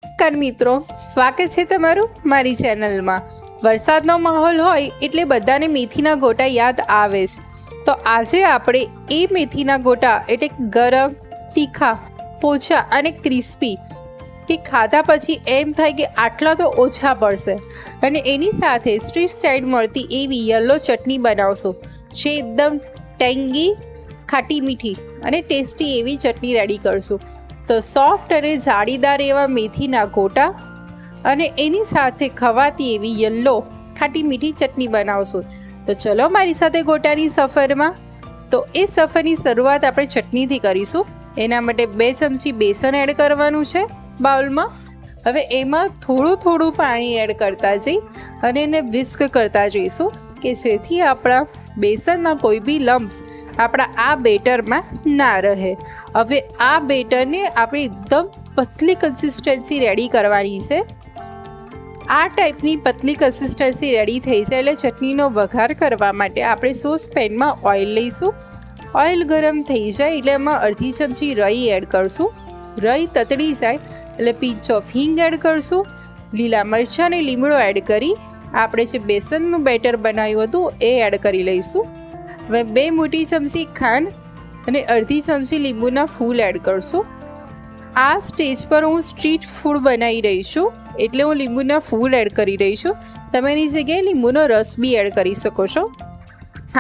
નમસ્કાર મિત્રો, સ્વાગત છે તમારું મારી ચેનલમાં। વરસાદનો માહોલ હોય એટલે બધાને મેથીના ગોટા યાદ આવે જ। તો આજે આપણે એ મેથીના ગોટા એટલે ગરમ, તીખા, પોચા અને ક્રિસ્પી કે ખાધા પછી એમ થાય કે આટલા તો ઓછા પડશે અને એની સાથે સ્ટ્રીટ સાઈડ મળતી એવી યલો ચટણી બનાવશો જે એકદમ ટેંગી, ખાટી મીઠી અને ટેસ્ટી એવી ચટણી રેડી કરશું। તો સોફ્ટ અને જાળીદાર એવા મેથીના ગોટા અને એની સાથે ખવાતી એવી યલો ખાટી મીઠી ચટણી બનાવશું। તો ચલો મારી સાથે ગોટાની સફરમાં। તો એ સફરની શરૂઆત આપણે ચટણીથી કરીશું। એના માટે 2 ચમચી બેસન એડ કરવાનું છે બાઉલમાં। હવે એમાં થોડું પાણી એડ કરતા જઈ અને એને વિસ્ક કરતા જઈશું કે જેથી આપણા બેસનના કોઈ બી લમ્પ્સ આપણા આ બેટરમાં ના રહે। હવે આ બેટરને આપણે એકદમ પતલી કન્સિસ્ટન્સી રેડી કરવાની છે। આ ટાઈપની પતલી કન્સિસ્ટન્સી રેડી થઈ જાય એટલે ચટણીનો વઘાર કરવા માટે આપણે સોસ પેનમાં ઓઇલ લઈશું। ઓઇલ ગરમ થઈ જાય એટલે એમાં અડધી ચમચી રાઈ એડ કરશું। રાઈ તતડી જાય એટલે પિંચ ઓફ હિંગ એડ કરશું। લીલા મરચાં અને લીમડો એડ કરી આપણે જે બેસનનું બેટર બનાવ્યું હતું એ એડ કરી લઈશું। હવે 2 મોટી ચમચી ખાંડ અને અડધી ચમચી લીંબુના ફૂલ એડ કરશું। આ સ્ટેજ પર હું સ્ટ્રીટ ફૂડ બનાવી રહી છું એટલે હું લીંબુના ફૂલ એડ કરી રહી છું। તમે એની જગ્યાએ લીંબુનો રસ બી એડ કરી શકો છો।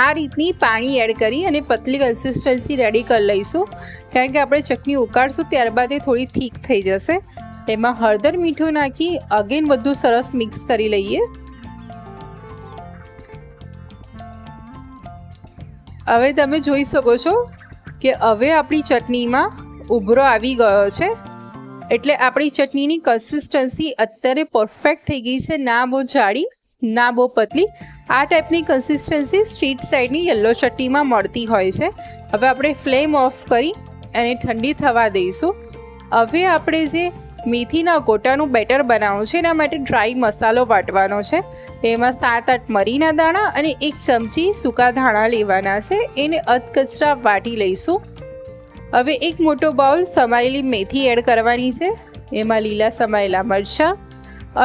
આ રીતની પાણી એડ કરી અને પતલી કન્સિસ્ટન્સી રેડી કરી લઈશું કારણ કે આપણે ચટણી ઉકાળશું ત્યારબાદ એ થોડી થીક થઈ જશે। એમાં હળદર, મીઠું નાખી અગેન બધું સરસ મિક્સ કરી લઈએ। હવે તમે જોઈ શકો છો કે હવે આપણી ચટણીમાં ઉભરો આવી ગયો છે એટલે આપણી ચટણીની કન્સિસ્ટન્સી અત્યારે પરફેક્ટ થઈ ગઈ છે। ના બહુ જાડી, ના બહુ પતલી। આ ટાઈપની કન્સિસ્ટન્સી સ્ટ્રીટ સાઈડની યલો ચટણીમાં મળતી હોય છે। હવે આપણે ફ્લેમ ઓફ કરી અને ઠંડી થવા દઈશું। હવે આપણે જે મેથીના ગોટાનું બેટર બનાવવું છે એના માટે ડ્રાય મસાલો વાટવાનો છે। એમાં 7-8 મરીના દાણા અને 1 ચમચી સૂકા ધાણા લેવાના છે। એને અધકચરા વાટી લઈશું। હવે એક મોટો બાઉલ સમાયેલી મેથી એડ કરવાની છે। એમાં લીલા સમાયેલા મરચાં,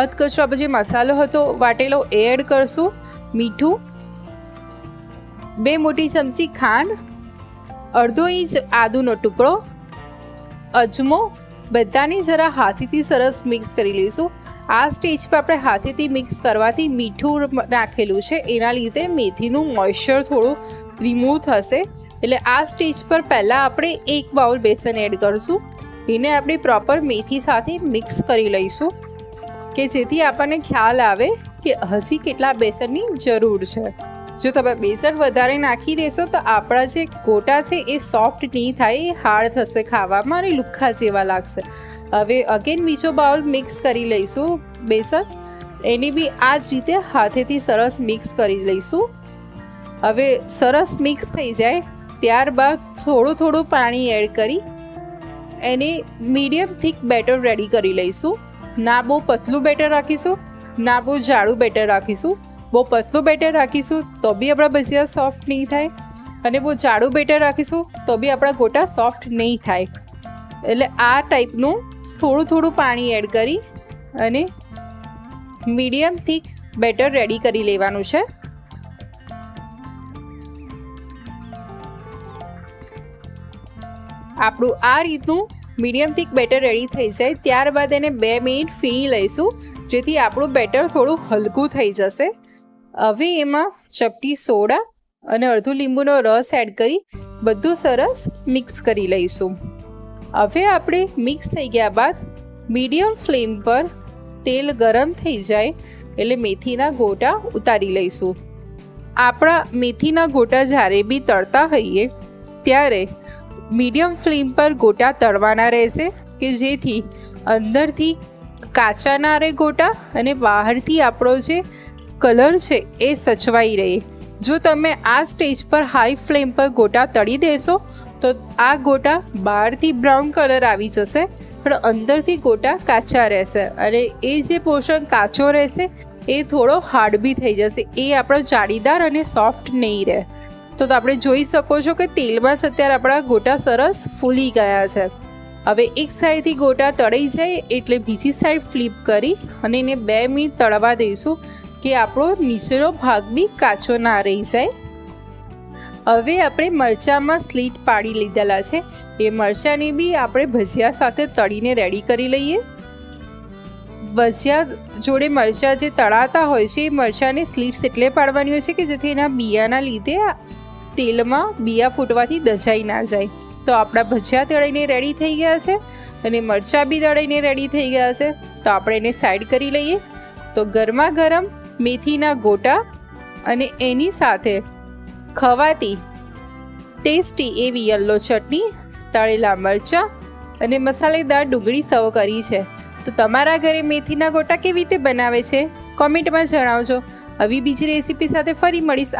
અધકચરા પછી મસાલો હતો વાટેલો એ એડ કરશું। મીઠું, 2 મોટી ચમચી ખાંડ, અડધો ઇંચ આદુનો ટુકડો, અજમો, બધાને જરા હાથેથી સરસ મિક્સ કરી લઈશું। આ સ્ટેજ પર આપણે હાથેથી મિક્સ કરવાથી મીઠું નાખેલું છે એના લીધે મેથીનું મોઇશ્ચર થોડું રિમૂવ થશે એટલે આ સ્ટેજ પર પહેલાં આપણે 1 બાઉલ બેસન એડ કરીશું। એને આપણે પ્રોપર મેથી સાથે મિક્સ કરી લઈશું કે જેથી આપણને ખ્યાલ આવે કે હજી કેટલા બેસનની જરૂર છે। જો તમે બેસન વધારે નાખી દેશો તો આપણા જે ગોટા છે એ સોફ્ટ નહીં થાય, એ હાર્ડ થશે ખાવામાં અને લુખ્ખા જેવા લાગશે। હવે અગેન બીજો બાઉલ મિક્સ કરી લઈશું બેસન। એને બી આ જ રીતે હાથેથી સરસ મિક્સ કરી લઈશું। હવે સરસ મિક્સ થઈ જાય ત્યારબાદ થોડું પાણી એડ કરી એને મીડિયમ થીક બેટર રેડી કરી લઈશું। ના બહુ પતલું બેટર રાખીશું, ના બહુ જાડું બેટર રાખીશું। બહુ પતલું બેટર રાખીશું તો બી આપણા ભજીયા સોફ્ટ નહીં થાય અને બહુ જાડું બેટર રાખીશું તો બી આપણા ગોટા સોફ્ટ નહીં થાય। એટલે આ ટાઈપનું થોડું પાણી એડ કરી અને મીડિયમ થીક બેટર રેડી કરી લેવાનું છે। આપણું આ રીતનું મીડિયમ થીક બેટર રેડી થઈ જાય ત્યારબાદ એને 2 મિનિટ ફીણી લઈશું જેથી આપણું બેટર થોડું હલકું થઈ જશે। હવે એમાં ચપટી સોડા અને અડધું લીંબુનો રસ એડ કરી બધું સરસ મિક્સ કરી લઈશું। હવે આપણે મિક્સ થઈ ગયા બાદ મીડિયમ ફ્લેમ પર તેલ ગરમ થઈ જાય એટલે મેથીના ગોટા ઉતારી લઈશું। આપણા મેથીના ગોટા જ્યારે બી તળતા હોઈએ ત્યારે મીડિયમ ફ્લેમ પર ગોટા તળવાના રહેશે કે જેથી અંદરથી કાચા ના રહે ગોટા અને બહારથી આપણો જે કલર છે એ સચવાઈ રહે। જો તમે આ સ્ટેજ પર હાઈ ફ્લેમ પર ગોટા તળી દેશો તો આ ગોટા બહારથી બ્રાઉન કલર આવી જશે પણ અંદરથી ગોટા કાચા રહેશે અને એ જે પોર્શન કાચો રહેશે એ થોડો હાર્ડ બી થઈ જશે, એ આપણો જાળીદાર અને સોફ્ટ નહીં રહે। તો આપણે જોઈ શકો છો કે તેલમાં જ અત્યારે આપણા ગોટા સરસ ફૂલી ગયા છે। હવે એક સાઈડથી ગોટા તળાઈ જાય એટલે બીજી સાઈડ ફ્લિપ કરી અને એને 2 મિનિટ તળવા દઈશું કે આપણો નીચેનો ભાગ બી કાચો ના રહી જાય. હવે આપણે મરચાંમાં સ્લીટ પાડી લીધેલા છે, એ મરચાંને બી આપણે ભજીયા સાથે તળીને રેડી કરી લઈએ. ભજીયા જોડે મરચાં જે તળાતા હોય છે એ મરચાંને સ્લીટ્સ એટલે પાડવાની હોય છે કે જેથી એના બિયાના લીધે તેલમાં બિયા ફૂટવાથી દજાઈ ના જાય. તો આપણા ભજીયા તળીને રેડી થઈ ગયા છે અને મરચાં બી તળીને રેડી થઈ ગયા છે. તો આપણે એને સાઈડ કરી લઈએ. તો ગરમા ગરમ મેથીના ગોટા અને એની સાથે ખવાતી ટેસ્ટી એવી યલો ચટણી, તળેલા મરચાં અને મસાલેદાર ડુંગળી સર્વ કરી છે. તો તમારા ઘરે મેથીના ગોટા કેવી રીતે બનાવે છે કોમેન્ટમાં જણાવજો. આવી બીજી રેસીપી સાથે ફરી મળીશ.